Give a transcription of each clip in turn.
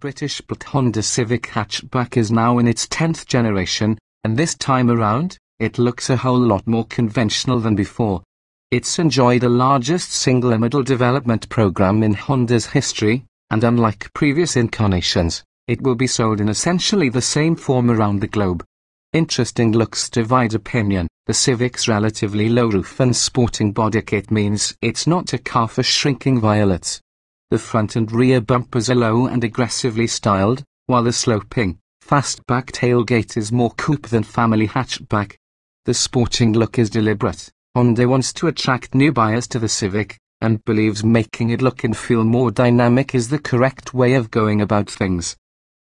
British-built Honda Civic hatchback is now in its 10th generation, and this time around, it looks a whole lot more conventional than before. It's enjoyed the largest single model development program in Honda's history, and unlike previous incarnations, it will be sold in essentially the same form around the globe. Interesting looks divide opinion. The Civic's relatively low roof and sporting body kit means it's not a car for shrinking violets. The front and rear bumpers are low and aggressively styled, while the sloping, fastback tailgate is more coupe than family hatchback. The sporting look is deliberate. Honda wants to attract new buyers to the Civic, and believes making it look and feel more dynamic is the correct way of going about things.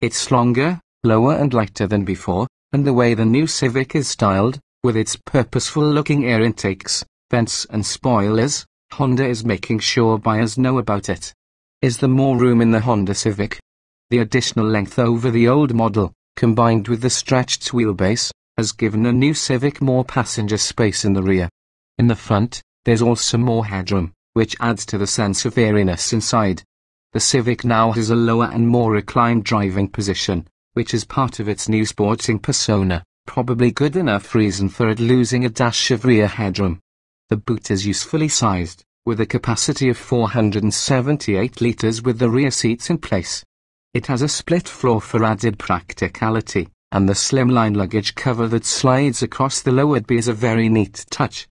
It's longer, lower and lighter than before, and the way the new Civic is styled, with its purposeful-looking air intakes, vents and spoilers, Honda is making sure buyers know about it. Is there more room in the Honda Civic? The additional length over the old model, combined with the stretched wheelbase, has given a new Civic more passenger space in the rear. In the front, there's also more headroom, which adds to the sense of airiness inside. The Civic now has a lower and more reclined driving position, which is part of its new sporting persona, probably good enough reason for it losing a dash of rear headroom. The boot is usefully sized, with a capacity of 478 litres with the rear seats in place. It has a split floor for added practicality, and the slimline luggage cover that slides across the lower B is a very neat touch.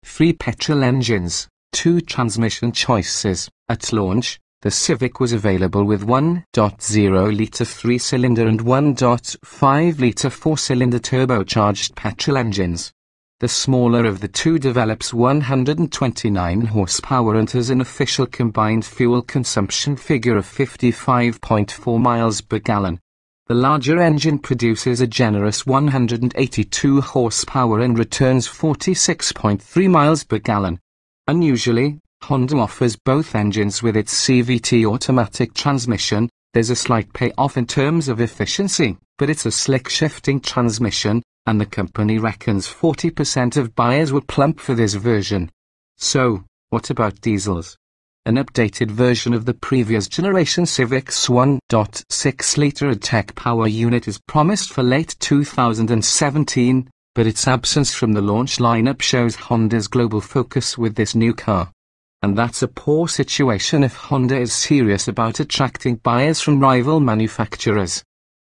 3 petrol engines, 2 transmission choices. At launch, the Civic was available with 1.0-litre 3-cylinder and 1.5-litre 4-cylinder turbocharged petrol engines. The smaller of the two develops 129 horsepower and has an official combined fuel consumption figure of 55.4 miles per gallon. The larger engine produces a generous 182 horsepower and returns 46.3 miles per gallon. Unusually, Honda offers both engines with its CVT automatic transmission. There's a slight payoff in terms of efficiency, but it's a slick shifting transmission, and the company reckons 40% of buyers will plump for this version. So, what about diesels? An updated version of the previous generation Civic's 1.6-litre tech power unit is promised for late 2017, but its absence from the launch lineup shows Honda's global focus with this new car. And that's a poor situation if Honda is serious about attracting buyers from rival manufacturers.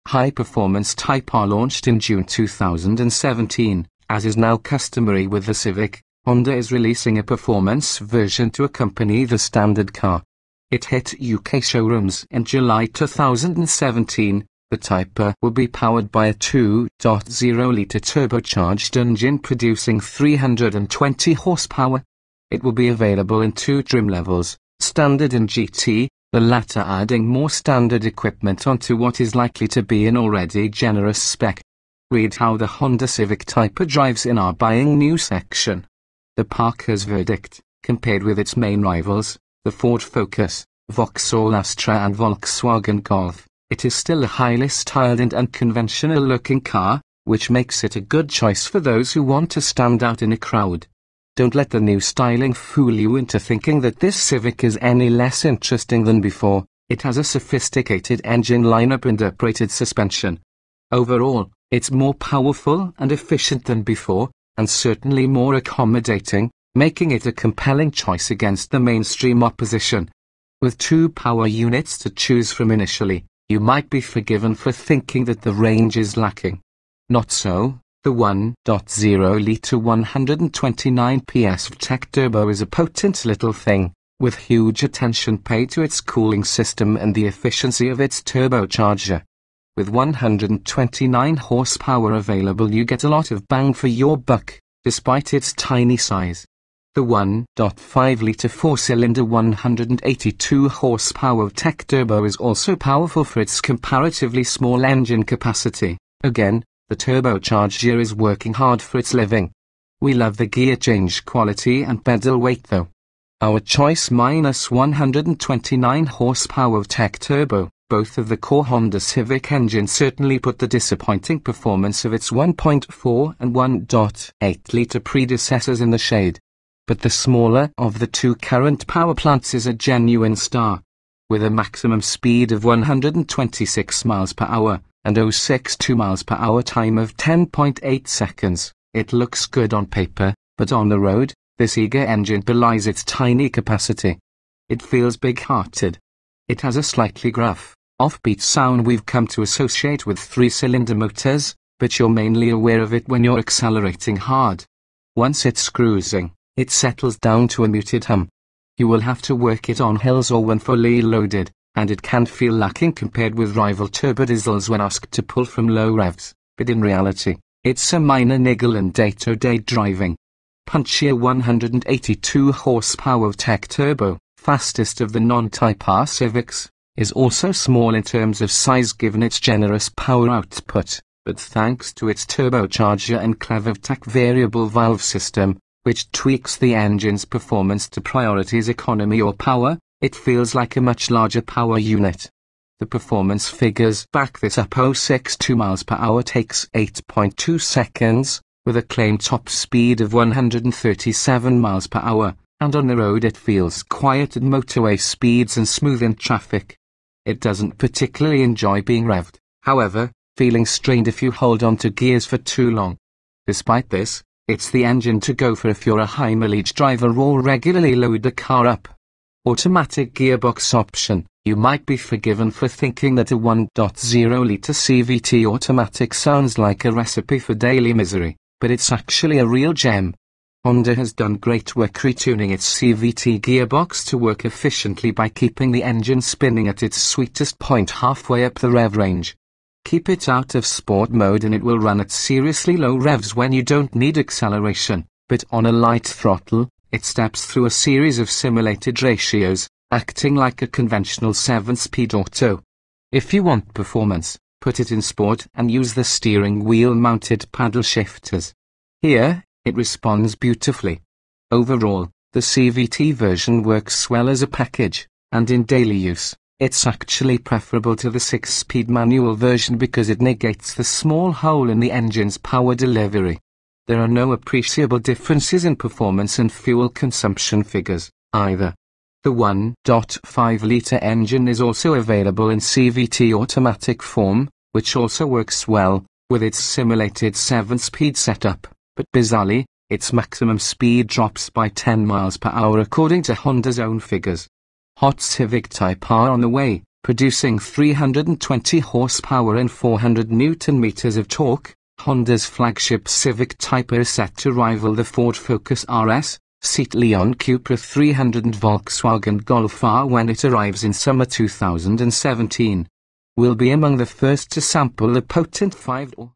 High-performance Type R launched in June 2017. As is now customary with the Civic, Honda is releasing a performance version to accompany the standard car. It hit UK showrooms in July 2017. The Type R will be powered by a 2.0-litre turbocharged engine producing 320 horsepower. It will be available in 2 trim levels, Standard and GT, the latter adding more standard equipment onto what is likely to be an already generous spec. Read how the Honda Civic Type R drives in our buying new section. The Parker's verdict, compared with its main rivals, the Ford Focus, Vauxhall Astra and Volkswagen Golf, it is still a highly styled and unconventional-looking car, which makes it a good choice for those who want to stand out in a crowd. Don't let the new styling fool you into thinking that this Civic is any less interesting than before. It has a sophisticated engine lineup and uprated suspension. Overall, it's more powerful and efficient than before, and certainly more accommodating, making it a compelling choice against the mainstream opposition. With 2 power units to choose from initially, you might be forgiven for thinking that the range is lacking. Not so. The 1.0-litre 129 PS VTEC turbo is a potent little thing, with huge attention paid to its cooling system and the efficiency of its turbocharger. With 129 horsepower available, you get a lot of bang for your buck, despite its tiny size. The 1.5-litre 4-cylinder 182 horsepower VTEC turbo is also powerful for its comparatively small engine capacity. Again, the turbocharger is working hard for its living. We love the gear change quality and pedal weight though. Our choice minus 129 horsepower VTEC turbo, both of the core Honda Civic engine certainly put the disappointing performance of its 1.4 and 1.8-litre predecessors in the shade. But the smaller of the 2 current power plants is a genuine star. with a maximum speed of 126 miles per hour, and 062 miles per hour time of 10.8 seconds. It looks good on paper, but on the road, this eager engine belies its tiny capacity. It feels big-hearted. It has a slightly gruff, offbeat sound we've come to associate with three-cylinder motors, but you're mainly aware of it when you're accelerating hard. Once it's cruising, it settles down to a muted hum. You will have to work it on hills or when fully loaded, and it can feel lacking compared with rival turbodiesels when asked to pull from low revs, but in reality, it's a minor niggle in day-to-day driving. Punchier 182 horsepower tech turbo, fastest of the non-Type R Civics, is also small in terms of size given its generous power output, but thanks to its turbocharger and clever tech variable valve system, which tweaks the engine's performance to prioritize economy or power, it feels like a much larger power unit. The performance figures back this up. 062 miles per hour takes 8.2 seconds, with a claimed top speed of 137 miles per hour, and on the road it feels quiet at motorway speeds and smooth in traffic. It doesn't particularly enjoy being revved, however, feeling strained if you hold on to gears for too long. Despite this, it's the engine to go for if you're a high mileage driver or regularly load the car up. Automatic gearbox option. You might be forgiven for thinking that a 1.0-litre CVT automatic sounds like a recipe for daily misery, but it's actually a real gem. Honda has done great work retuning its CVT gearbox to work efficiently by keeping the engine spinning at its sweetest point halfway up the rev range. Keep it out of sport mode and it will run at seriously low revs when you don't need acceleration, but on a light throttle, it steps through a series of simulated ratios, acting like a conventional 7-speed auto. If you want performance, put it in sport and use the steering wheel-mounted paddle shifters. Here, it responds beautifully. Overall, the CVT version works well as a package, and in daily use, it's actually preferable to the 6-speed manual version because it negates the small hole in the engine's power delivery. There are no appreciable differences in performance and fuel consumption figures, either. The 1.5-litre engine is also available in CVT automatic form, which also works well, with its simulated 7-speed setup, but bizarrely, its maximum speed drops by 10 miles per hour according to Honda's own figures. Hot Civic Type R on the way, producing 320 horsepower and 400 Nm of torque. Honda's flagship Civic Type R is set to rival the Ford Focus RS, Seat Leon Cupra 300 and Volkswagen Golf R when it arrives in summer 2017. We'll be among the first to sample the potent 5-door.